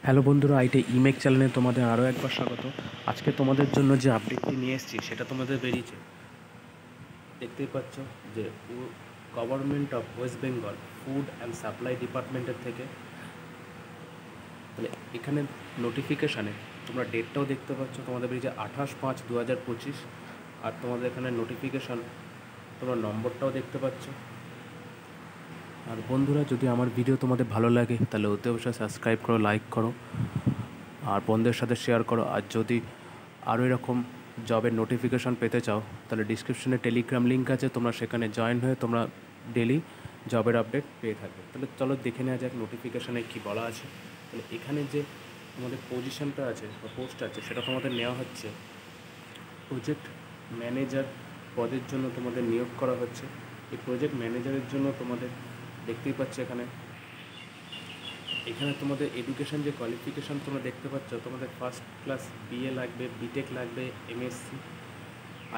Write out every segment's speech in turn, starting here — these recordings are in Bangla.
হ্যালো বন্ধুরা, আইটি ইমেক চ্যানেলে তোমাদের আরও একবার স্বাগত। আজকে তোমাদের জন্য যে আপডেটটি নিয়ে এসেছি সেটা তোমাদের বেরিয়েছে, দেখতেই পাচ্ছ যে government of West Bengal food and supply ডিপার্টমেন্টের থেকে। তাহলে এখানে নোটিফিকেশানে তোমরা ডেটটাও দেখতে পাচ্ছ, তোমাদের বেরিয়েছে 28/5/2025। আর তোমাদের এখানে নোটিফিকেশান তোমরা নম্বরটাও দেখতে পাচ্ছ। আর বন্ধুরা, যদি আমার ভিডিও তোমাদের ভালো লাগে তাহলে অতি অবশ্যই সাবস্ক্রাইব করো, লাইক করো আর বন্ধুদের সাথে শেয়ার করো। আর যদি আরও এরকম জবের নোটিফিকেশান পেতে চাও তাহলে ডিসক্রিপশনে টেলিগ্রাম লিঙ্ক আছে, তোমরা সেখানে জয়েন হয়ে তোমরা ডেলি জবের আপডেট পেয়ে থাকবে। তাহলে চলো দেখে নেওয়া যাক নোটিফিকেশানে কী বলা আছে। তাহলে এখানে যে তোমাদের পজিশনটা আছে বা পোস্ট আছে সেটা তোমাদের নেওয়া হচ্ছে প্রজেক্ট ম্যানেজার পদের জন্য তোমাদের নিয়োগ করা হচ্ছে। এই প্রজেক্ট ম্যানেজারের জন্য তোমাদের দেখতেই পাচ্ছ এখানে তোমাদের এডুকেশান যে কোয়ালিফিকেশান তোমরা দেখতে পাচ্ছ, তোমাদের ফার্স্ট ক্লাস বিএ লাগবে, বিটেক লাগবে, এমএসসি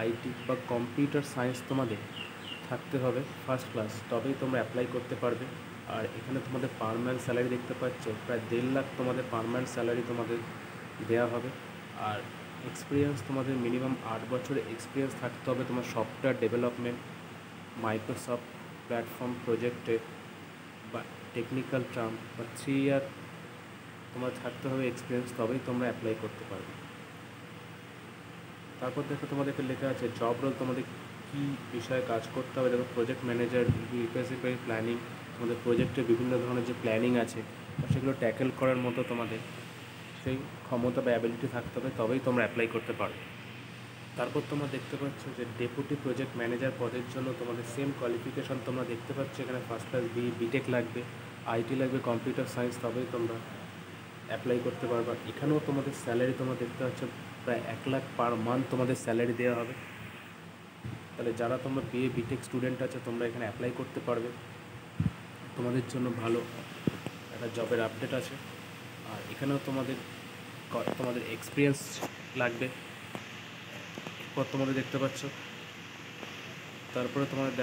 আইটি বা কম্পিউটার সায়েন্স তোমাদের থাকতে হবে ফার্স্ট ক্লাস, তবেই তোমরা অ্যাপ্লাই করতে পারবে। আর এখানে তোমাদের পার্মানেন্ট স্যালারি দেখতে পাচ্ছ, প্রায় 1.5 লাখ তোমাদের পার্মানেন্ট স্যালারি তোমাদের দেওয়া হবে। আর এক্সপিরিয়েন্স তোমাদের মিনিমাম 8 বছরের এক্সপিরিয়েন্স থাকতে হবে তোমার সফটওয়্যার ডেভেলপমেন্ট, মাইক্রোসফট প্ল্যাটফর্ম প্রজেক্টে বা টেকনিক্যাল টার্ম বা 3 ইয়ার তোমার থাকতে হবে এক্সপিরিয়েন্স, তবেই তোমরা অ্যাপ্লাই করতে পারবে। তারপর দেখো তোমাদেরকে লেখা আছে জব রোল, তোমাদের কী বিষয়ে কাজ করতে হবে। দেখো প্রজেক্ট ম্যানেজার রিকোয়ারি প্ল্যানিং, তোমাদের প্রজেক্টে বিভিন্ন ধরনের যে প্ল্যানিং আছে সেগুলো ট্যাকেল করার মতো তোমাদের সেই ক্ষমতা বা অ্যাবিলিটি থাকতে হবে, তবেই তোমরা অ্যাপ্লাই করতে পারবে। তারপর তোমরা দেখতে পাচ্ছ যে ডেপুটি প্রজেক্ট ম্যানেজার পদের জন্য তোমাদের সেম কোয়ালিফিকেশান তোমরা দেখতে পাচ্ছ, এখানে ফার্স্ট ক্লাস বিটেক লাগবে, আইটি লাগবে, কম্পিউটার সায়েন্স, তবেই তোমরা অ্যাপ্লাই করতে পারবে। এখানেও তোমাদের স্যালারি তোমরা দেখতে পাচ্ছ প্রায় 1 লাখ পার মান্থ তোমাদের স্যালারি দেওয়া হবে। তাহলে যারা তোমরা বিএ বিটেক স্টুডেন্ট আছে তোমরা এখানে অ্যাপ্লাই করতে পারবে, তোমাদের জন্য ভালো একটা জবের আপডেট আছে। আর এখানেও তোমাদের এক্সপিরিয়েন্স লাগবে, এরপর তোমাদের দেখতে পাচ্ছ। তারপরে তোমাদের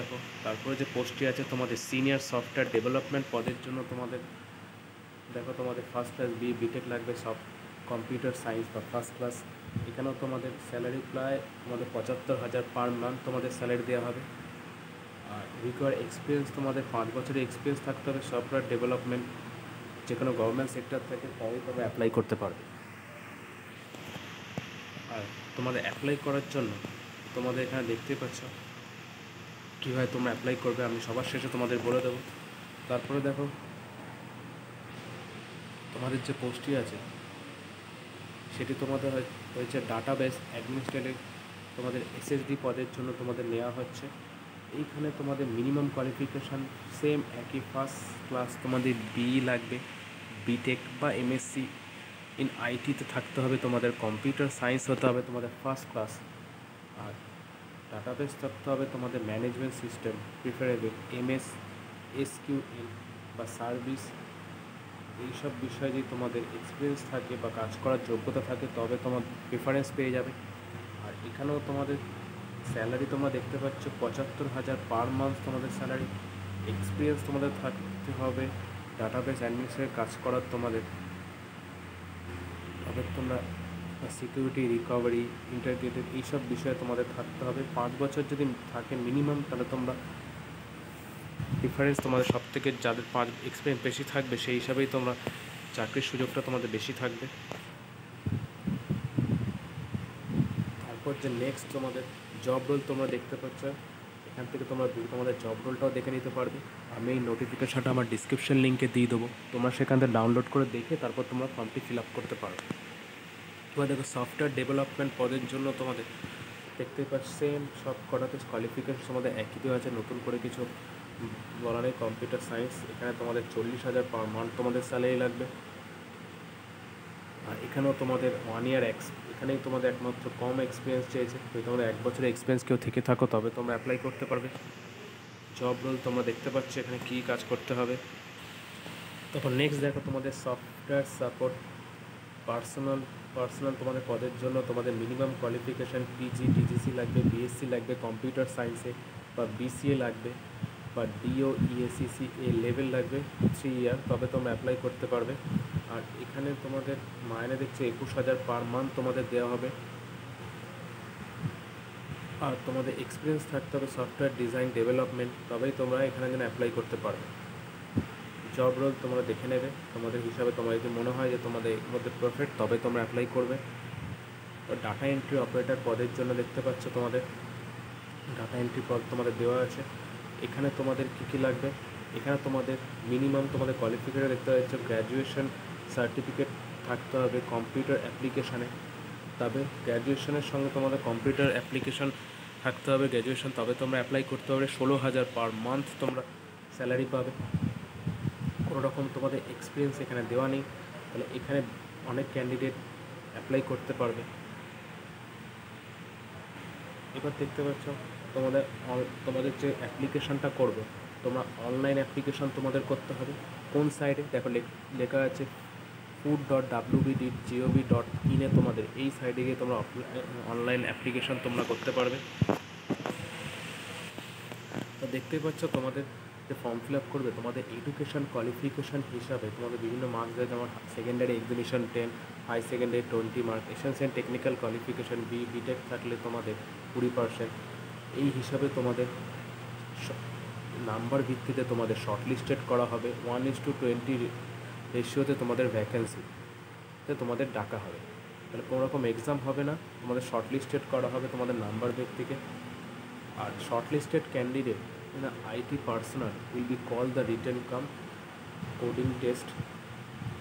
তারপরে যে পোস্টটি আছে তোমাদের সিনিয়র সফটওয়্যার ডেভেলপমেন্ট পদের জন্য তোমাদের তোমাদের ফার্স্ট ক্লাস বিটেক লাগবে, কম্পিউটার সায়েন্স বা ফার্স্ট ক্লাস। এখানেও তোমাদের স্যালারি প্রায় তোমাদের 75,000 পার মান্থ তোমাদের স্যালারি দেওয়া হবে। আর রিকোয়ার এক্সপিরিয়েন্স তোমাদের 5 বছরের এক্সপিরিয়েন্স থাকতে হবে সফটওয়্যার ডেভেলপমেন্ট, যে কোনো গভর্নমেন্ট সেক্টর থেকে, তবেই তোমরা অ্যাপ্লাই করতে পারবে। আর তোমাদের অ্যাপ্লাই করার জন্য তোমাদের এখানে দেখতেই পাচ্ছ কীভাবে তোমরা অ্যাপ্লাই করবে, আমি সবার শেষে তোমাদের বলে দেবো। তারপরে দেখো তোমাদের যে পোস্টটি আছে সেটি তোমাদের হয়েছে ডাটাবেস অ্যাডমিনিস্ট্রেটর, তোমাদের এসএসডি পদের জন্য তোমাদের নেওয়া হচ্ছে। এইখানে তোমাদের মিনিমাম কোয়ালিফিকেশান সেম একই, ফার্স্ট ক্লাস তোমাদের বিই লাগবে, বিটেক বা এমএসসি ইন আইটিতে থাকতে হবে, তোমাদের কম্পিউটার সায়েন্স হতে হবে তোমাদের ফার্স্ট ক্লাস। আর ডাটাবেস থাকতে হবে তোমাদের management system preferable, MS SQL বা সার্ভিস, এইসব বিষয়ে যদি তোমাদের এক্সপিরিয়েন্স থাকে বা কাজ করার যোগ্যতা থাকে তবে তোমার প্রেফারেন্স পেয়ে যাবে। আর এখানেও তোমাদের স্যালারি তোমরা দেখতে পাচ্ছ 75,000 পার মান্থ তোমাদের স্যালারি, এক্সপিরিয়েন্স তোমাদের থাকতে হবে ডাটাবেস অ্যাডমিনিস্ট্রেটর কাজ করার তোমাদের, তবে তোমরা সিকিউরিটি রিকভারি ইন্টারগ্রেটেড এইসব বিষয়ে তোমাদের থাকতে হবে। 5 বছর যদি থাকে মিনিমাম তাহলে তোমরা প্রিফারেন্স তোমাদের সব থেকে যাদের 5 এক্সপিরিয়েন্স বেশি থাকবে সেই হিসাবেই তোমরা চাকরির সুযোগটা তোমাদের বেশি থাকবে। তারপর যে নেক্সট তোমাদের জব রোল তোমরা দেখতে পাচ্ছ, এখান থেকে তোমরা তোমাদের জব রোলটাও দেখে নিতে পারবে। আমি এই নোটিফিকেশানটা আমার ডিসক্রিপশন লিঙ্কে দিয়ে দেবো, তোমরা সেখান থেকে ডাউনলোড করে দেখে তারপর তোমরা ফর্মটি ফিল আপ করতে পারো। এবার দেখো সফটওয়্যার ডেভেলপমেন্ট পদের জন্য তোমাদের দেখতে পাচ্ছ সেম সব কটাতে কোয়ালিফিকেশন তোমাদের একই দেওয়া আছে, নতুন করে কিছু বলা নেই। কম্পিউটার সায়েন্স, এখানে তোমাদের 40,000 পার মান্থ তোমাদের স্যালারি লাগবে। আর এখানেও তোমাদের 1 ইয়ার এখানেই তোমাদের একমাত্র কম এক্সপিরিয়েন্স চেয়েছে, যদি তোমাদের 1 বছরের এক্সপিরিয়েন্স কেউ থেকে থাকো তবে তোমরা অ্যাপ্লাই করতে পারবে। জব রোল তোমরা দেখতে পাচ্ছ এখানে কী কাজ করতে হবে। তখন নেক্সট দেখো তোমাদের সফটওয়্যার সাপোর্ট পার্সোনাল তোমাদের পদের জন্য তোমাদের মিনিমাম কোয়ালিফিকেশান পিজি টিজিসি লাগবে, বিএসসি লাগবে কম্পিউটার সায়েন্সে বা বিসিএ লাগবে, বা ডিও ইএসিসি এ লেভেল লাগবে 3 ইয়ার, তবে তোমরা অ্যাপ্লাই করতে পারবে। আর এখানে তোমাদের মাইনে দেখছে 21,000 পার মান্থ তোমাদের দেওয়া হবে। আর তোমাদের এক্সপিরিয়েন্স থাকতে হবে সফটওয়্যার ডিজাইন ডেভেলপমেন্ট, তবেই তোমরা এখানে যেন অ্যাপ্লাই করতে পারবে। জব রোল তোমরা দেখে নেবে তোমাদের হিসাবে, তোমার যদি মনে হয় যে তোমাদের এর মধ্যে পারফেক্ট, তবে তোমরা অ্যাপ্লাই করবে। ডাটা এন্ট্রি অপারেটর পদের জন্য দেখতে পাচ্ছ তোমাদের ডাটা এন্ট্রি পদ তোমাদের দেওয়া আছে। এখানে তোমাদের কী কী লাগবে, এখানে তোমাদের মিনিমাম তোমাদের কোয়ালিফিকেশন দেখতে পাচ্ছ, গ্র্যাজুয়েশন সার্টিফিকেট থাকতে হবে কম্পিউটার অ্যাপ্লিকেশানে, তবে গ্র্যাজুয়েশনের সঙ্গে তোমাদের কম্পিউটার অ্যাপ্লিকেশন থাকতে হবে গ্র্যাজুয়েশন, তবে তোমরা অ্যাপ্লাই করতে পারবে। 16,000 পার মান্থ তোমরা স্যালারি পাবে। কোনো রকম তোমাদের এক্সপিরিয়েন্স এখানে দেওয়া নেই, তাহলে এখানে অনেক ক্যান্ডিডেট অ্যাপ্লাই করতে পারবে। এবার দেখতে পাচ্ছ তোমাদের যে অ্যাপ্লিকেশানটা করবে, তোমরা অনলাইন অ্যাপ্লিকেশান তোমাদের করতে হবে। কোন সাইটে দেখো লেখা আছে food.wb.gov.in এ, তোমাদের এই সাইটে গিয়ে তোমরা অনলাইন অ্যাপ্লিকেশান তোমরা করতে পারবে। তো দেখতেই পাচ্ছ তোমাদের যে ফর্ম ফিল আপ করবে, তোমাদের এডুকেশান কোয়ালিফিকেশান হিসাবে তোমাদের বিভিন্ন মার্কস দেয়, যেমন secondary examination 10, high secondary 20 mark, essential technical qualification BTech থাকলে তোমাদের 20%। এই হিসাবে তোমাদের নাম্বার ভিত্তিতে তোমাদের শর্ট লিস্টেড করা হবে। 1:20 রেশিওতে তোমাদের ভ্যাকেন্সিতে তোমাদের ডাকা হবে। তাহলে কোনো রকম এক্সাম হবে না, তোমাদের শর্ট লিস্টেড করা হবে তোমাদের নাম্বার ভিত্তিকে। আর shortlisted candidate in a IT personnel will be called the written cum coding test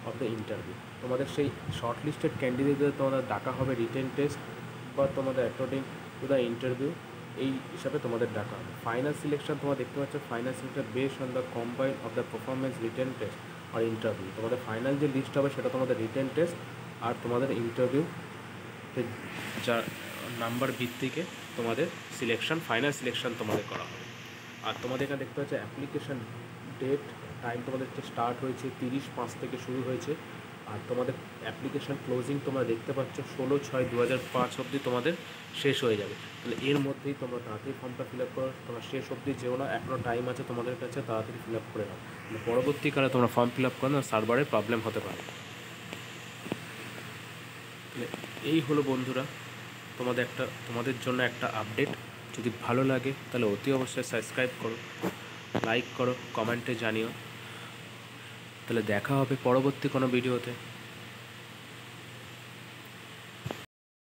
of the interview। তোমাদের সেই শর্টলিস্টেড ক্যান্ডিডেটদের তোমাদের ডাকা হবে রিটেন টেস্ট বা তোমাদের অ্যাকর্ডিং টু দ্য ইন্টারভিউ, এই হিসাবে তোমাদের ডাকা হবে। ফাইনাল সিলেকশন তোমরা দেখতে পাচ্ছ, final selection based on the combine of the performance written test আর ইন্টারভিউ। তোমাদের ফাইনাল যে লিস্ট হবে সেটা তোমাদের রিটেন টেস্ট আর তোমাদের ইন্টারভিউ, যা নাম্বার ভিত্তিকে তোমাদের সিলেকশন, ফাইনাল সিলেকশন তোমাদের করা হবে। আর তোমাদের এখানে দেখতে পাচ্ছ অ্যাপ্লিকেশান ডেট টাইম তোমাদের স্টার্ট হয়েছে 30/5 থেকে শুরু হয়েছে। আর তোমাদের অ্যাপ্লিকেশান ক্লোজিং তোমরা দেখতে পাচ্ছ 16/6/2005 অবধি তোমাদের শেষ হয়ে যাবে। তাহলে এর মধ্যেই তোমরা তাড়াতাড়ি ফর্মটা ফিল আপ করো, তোমরা শেষ অবধি যেও না, এখনও টাইম আছে তোমাদের কাছে, তাড়াতাড়ি ফিল আপ করে নাও। পরবর্তীকালে তোমরা ফর্ম ফিল আপ করো না, সার্ভারের প্রবলেম হতে পারে। এই হলো বন্ধুরা তোমাদের জন্য একটা আপডেট। যদি ভালো লাগে তাহলে অতি অবশ্যই সাবস্ক্রাইব করো, লাইক করো, কমেন্টে জানিও। তাহলে দেখা হবে পরবর্তী কোনো ভিডিওতে।